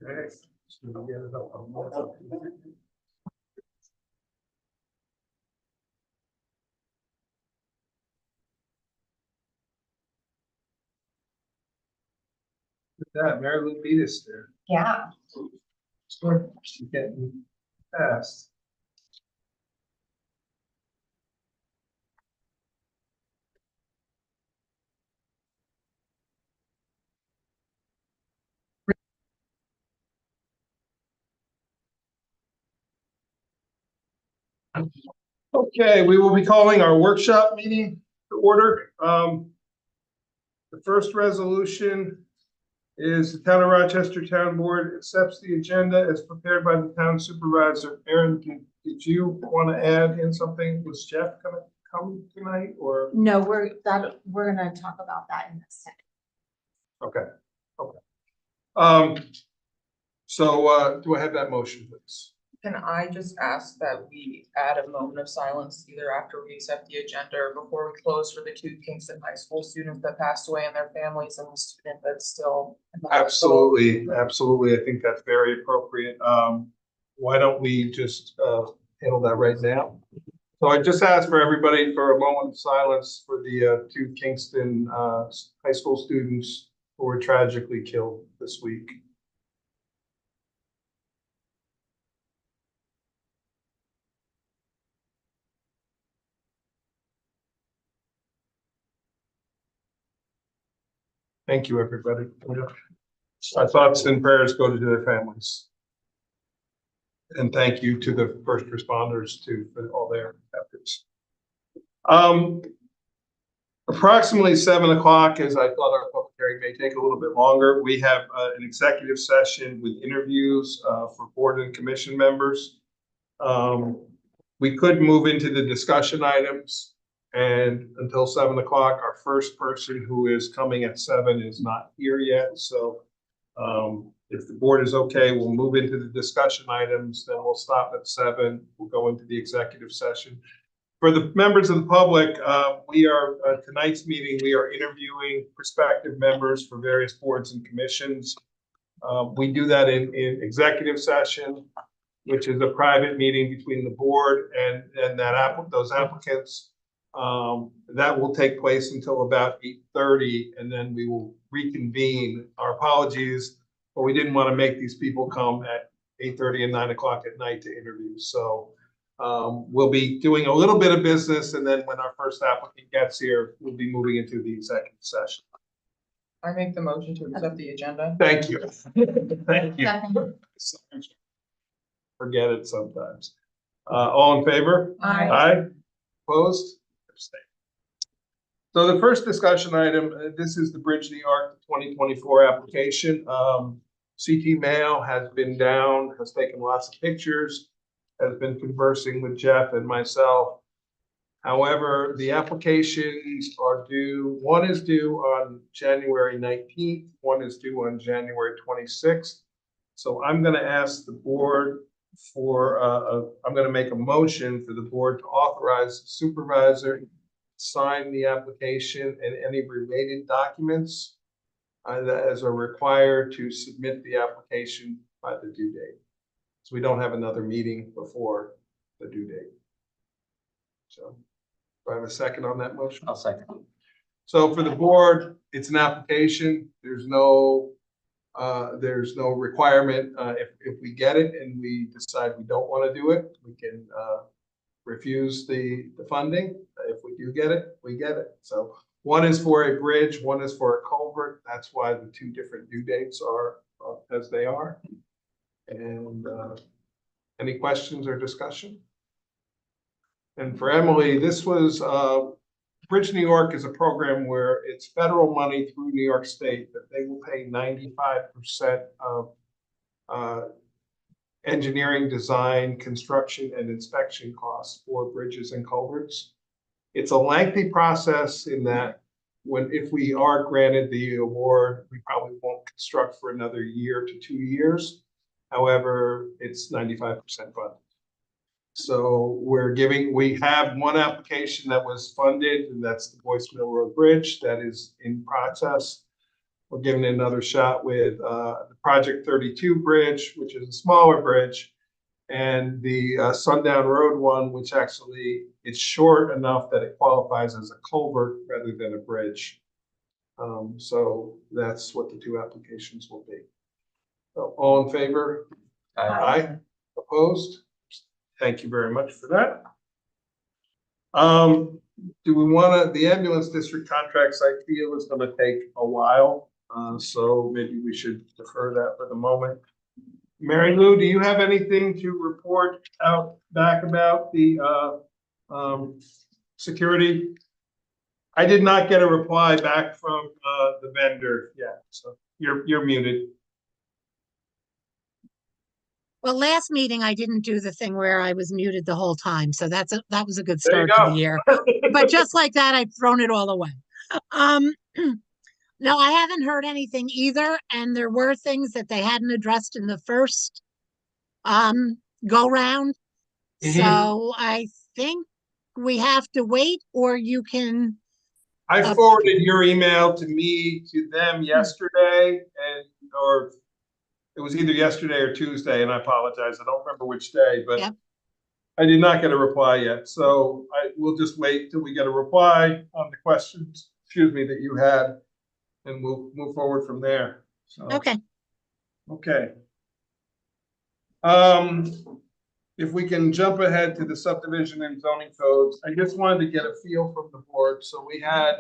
Okay. So we'll get it up on With that, Mary Lou beat us there. Yeah. She's getting fast. Okay, we will be calling our workshop meeting to order. The first resolution is the Town of Rochester Town Board accepts the agenda as prepared by the town supervisor. Aaron, did you want to add in something? Was Jeff gonna come tonight or? No, we're gonna talk about that in a second. Okay, okay. So do I have that motion, please? Can I just ask that we add a moment of silence either after we accept the agenda or before we close for the two Kingston High School students that passed away and their families and the student that's still in the hospital? Absolutely, absolutely. I think that's very appropriate. Why don't we just handle that right now? So I just asked for everybody for a moment of silence for the two Kingston high school students who were tragically killed this week. Thank you, everybody. Our thoughts and prayers go to their families. And thank you to the first responders too for all their efforts. Approximately 7 o'clock, as I thought our public hearing may take a little bit longer, we have an executive session with interviews for board and commission members. We could move into the discussion items, and until 7 o'clock, our first person who is coming at 7 is not here yet. So if the board is okay, we'll move into the discussion items, then we'll stop at 7. We'll go into the executive session. For the members of the public, we are tonight's meeting, we are interviewing prospective members for various boards and commissions. We do that in executive session, which is a private meeting between the board and those applicants. That will take place until about 8:30, and then we will reconvene. Our apologies, but we didn't want to make these people come at 8:30 and 9 o'clock at night to interview. So we'll be doing a little bit of business, and then when our first applicant gets here, we'll be moving into the executive session. I make the motion to accept the agenda. Thank you. Thank you. Forget it sometimes. All in favor? Aye. Aye. Opposed? Abstain. So the first discussion item, this is the Bridge New York 2024 application. CT Mail has been down, has taken lots of pictures, has been conversing with Jeff and myself. However, the applications are due, one is due on January 19th, one is due on January 26th. So I'm going to ask the board for, I'm going to make a motion for the board to authorize the supervisor to sign the application and any related documents that are required to submit the application by the due date. So we don't have another meeting before the due date. So do I have a second on that motion? I'll second. So for the board, it's an application. There's no requirement. If we get it and we decide we don't want to do it, we can refuse the funding. If we do get it, we get it. So one is for a bridge, one is for a culvert. That's why the two different due dates are as they are. And any questions or discussion? And for Emily, this was Bridge New York is a program where it's federal money through New York State that they will pay 95% of engineering, design, construction, and inspection costs for bridges and culverts. It's a lengthy process in that if we are granted the award, we probably won't construct for another year to 2 years. However, it's 95% funded. So we have one application that was funded, and that's the Boyce Mill Road Bridge that is in process. we're giving it another shot with the Project 32 bridge, which is a smaller bridge, and the Sundown Road one, which actually it's short enough that it qualifies as a culvert rather than a bridge. So that's what the two applications will be. So all in favor? Aye. Opposed? Thank you very much for that. Do we want to, the ambulance district contracts, I feel is going to take a while. So maybe we should defer that for the moment. Mary Lou, do you have anything to report out back about the security? I did not get a reply back from the vendor yet, so you're muted. Well, last meeting I didn't do the thing where I was muted the whole time, so that was a good There you start to go. the year. But just like that, I've thrown it all away. No, I haven't heard anything either, and there were things that they hadn't addressed in the first go round. So I think we have to wait, or you can. I forwarded your email to me to them yesterday, or it was either yesterday or Tuesday, and I apologize. I don't remember which day, but Yep. I did not get a reply yet. So I will just wait till we get a reply on the questions, that you had, and we'll move forward from there. So, Okay. okay. If we can jump ahead to the subdivision and zoning codes, I just wanted to get a feel from the board. So we've had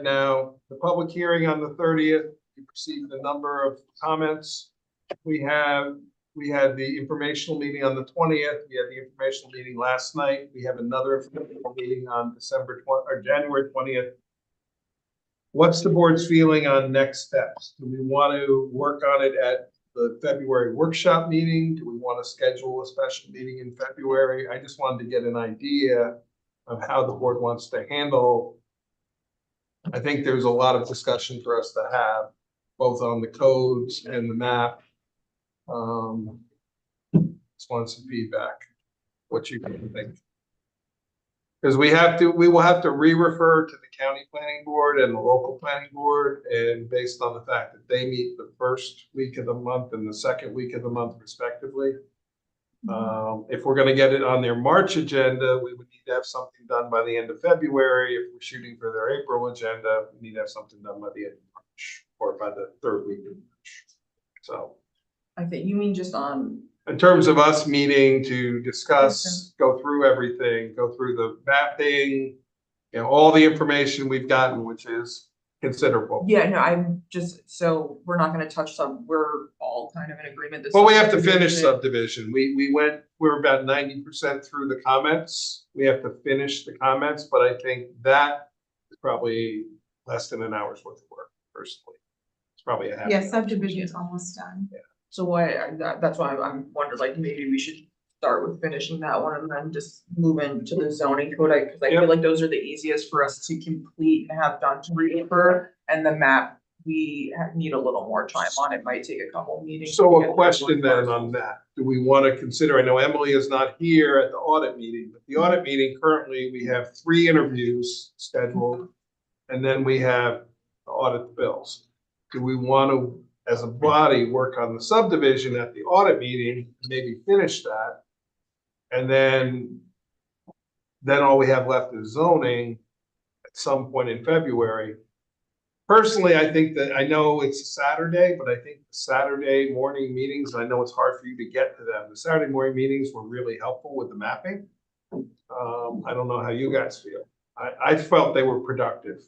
now the public hearing on the 30th. We received a number of comments. We had the informational meeting on the 20th. We had the informational meeting last night. We have another informational meeting on January 20th. What's the board's feeling on next steps? Do we want to work on it at the February workshop meeting? Do we want to schedule a special meeting in February? I just wanted to get an idea of how the board wants to handle. I think there's a lot of discussion for us to have, both on the codes and the map. Just want some feedback, what you think. Because we will have to re-refer to the county planning board and the local planning board, and based on the fact that they meet the first week of the month and the second week of the month respectively. If we're going to get it on their March agenda, we would need to have something done by the end of February. If we're shooting for their April agenda, we need to have something done by the end of March or by the third week of March. So I think you mean just on. in terms of us meeting to discuss, go through everything, go through the mapping, all the information we've gotten, which is considerable. Yeah, no, I'm just, so we're not gonna touch we're all kind of in agreement. Well, we have to finish subdivision. We're about 90% through the comments. We have to finish the comments, but I think that is probably less than an hour's worth of work, personally. It's probably a half. Yeah, subdivision's almost done. Yeah. So that's why I'm wondering, like, maybe we should start with finishing that one and then just move into the zoning code, because I feel like those are the easiest for us to complete and have done to refer, and the map, we need a little more time on. It might take a couple meetings. So a question then on that, do we want to consider, I know Emily is not here at the audit meeting, but the audit meeting currently, we have 3 interviews scheduled, and then we have the audit bills. Do we want to, as a body, work on the subdivision at the audit meeting, maybe finish that? And then all we have left is zoning at some point in February. Personally, I think that, I know it's a Saturday, but I think the Saturday morning meetings, I know it's hard for you to get to them. The Saturday morning meetings were really helpful with the mapping. I don't know how you guys feel. I felt they were productive.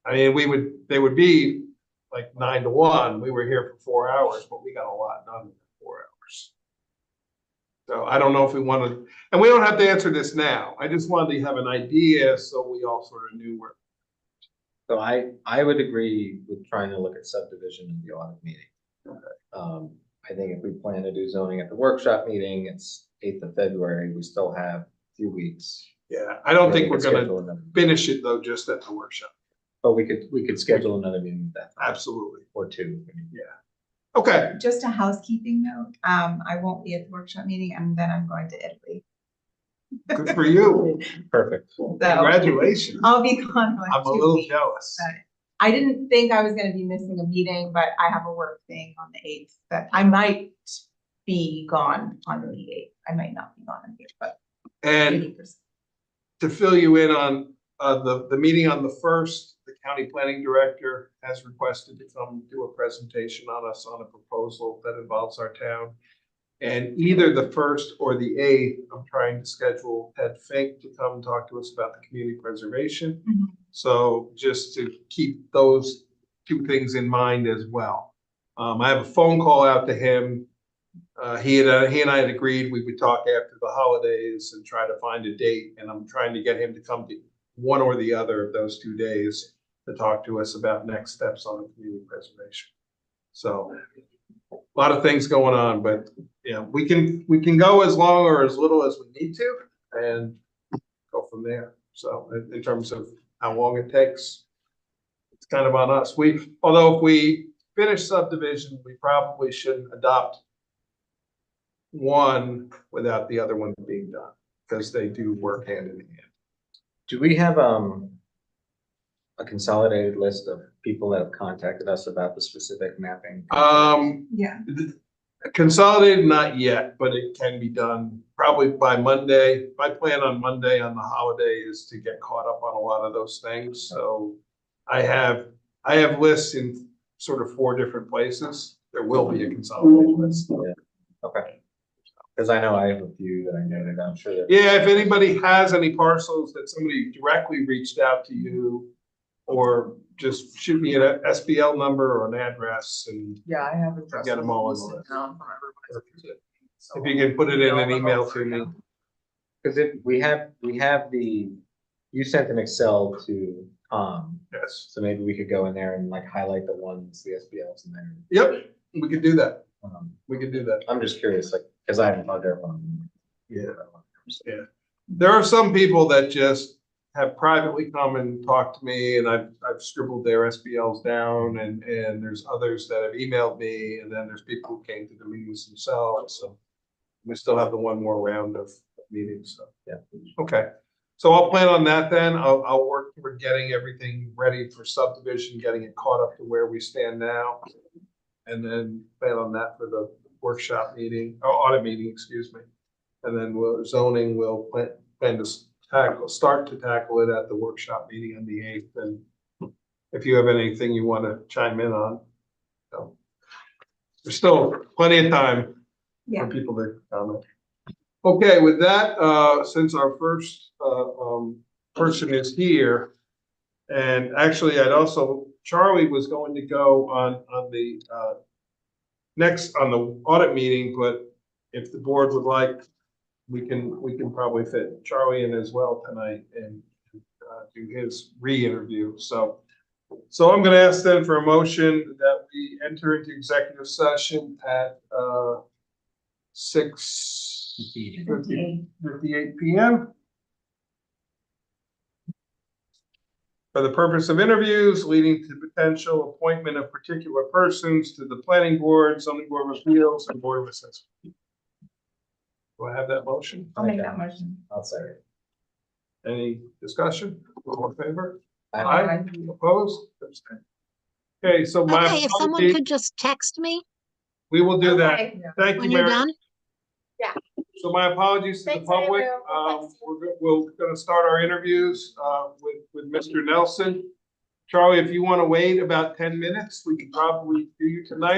I mean, they would be like 9 to 1. We were here for 4 hours, but we got a lot done in 4 hours. So I don't know if we want to, and we don't have to answer this now. I just wanted to have an idea so we all sort of knew where. So I would agree with trying to look at subdivision in the audit meeting. Okay. I think if we plan to do zoning at the workshop meeting, it's 8th of February. We still have a few weeks. Yeah, I don't think we're going to finish it though, just at the workshop. But we could schedule another meeting at that time. Absolutely. Or 2. Yeah. Okay. Just a housekeeping note, I won't be at the workshop meeting, and then I'm going to Italy. Good for you. Perfect. So Congratulations. I'll be gone. I'm a little jealous. I didn't think I was gonna be missing a meeting, but I have a work thing on the 8th that I might be gone on the 8th. I might not be gone on the 8th, but And 80%. to fill you in on the meeting on the 1st, the county planning director has requested to come do a presentation on us on a proposal that involves our town. And either the 1st or the 8th, I'm trying to schedule Ted Fink to come talk to us about the community preservation. Mhm. So just to keep those two things in mind as well. I have a phone call out to him. He and I had agreed we would talk after the holidays and try to find a date, and I'm trying to get him to come to one or the other of those 2 days to talk to us about next steps on the community preservation. So a lot of things going on, but yeah, we can go as long or as little as we need to and go from there. So in terms of how long it takes, it's kind of on us. Although if we finish subdivision, we probably shouldn't adopt one without the other one being done, because they do work hand in hand. Do we have, a consolidated list of people that have contacted us about the specific mapping? Yeah. Consolidated, not yet, but it can be done probably by Monday. My plan on Monday on the holiday is to get caught up on a lot of those things. So I have lists in sort of 4 different places. There will be a consolidated list. Okay. Because I know I have a few that I noted, I'm sure that. Yeah, if anybody has any parcels that somebody directly reached out to you, or just shoot me an SBL number or an address, and Yeah, I have addresses. Get 'em all in listed the list. down from everybody. So if you can put it in an I'll email go to through me. them. Because if we have you sent an Excel to Tom, Yes. so maybe we could go in there and like highlight the ones, the SBLs in there. Yep, we could do that. Um, We could do that. I'm just curious, like, because I haven't thought there on. Yeah. There are some people that just have privately come and talked to me, and I've scribbled their SBLs down, and there's others that have emailed me, and then there's people who came to the meetings themselves, so we still have the one more round of meetings, so. Yeah. Okay, so I'll plan on that then. I'll work toward getting everything ready for subdivision, getting it caught up to where we stand now. And then plan on that for the workshop meeting, or audit meeting, excuse me. And then zoning will plan to start to tackle it at the workshop meeting on the 8th. And if you have anything you want to chime in on, so there's still plenty of time Yeah. for people to comment. Okay, with that, since our first person is here, and actually Charlie was going to go on the next on the audit meeting, but if the board would like, we can probably fit Charlie in as well tonight and do his re-interview. So I'm going to ask then for a motion that we enter into executive session at 6:58 p.m. for the purpose of interviews leading to potential appointment of particular persons to the planning board, zoning board of appeals, and board of assessment. Do I have that motion? I'll make that motion. I'll say it. Any discussion? All in favor? Aye. Opposed? Abstained. Okay, so my Okay, if someone apologies. could just text me We will do that. Okay. Thank when you, you're Mary. done. So my apologies to the Thanks, public. Andrew. We're gonna start our interviews with Mr. Nelson. Charlie, if you want to wait about 10 minutes, we could probably do you tonight.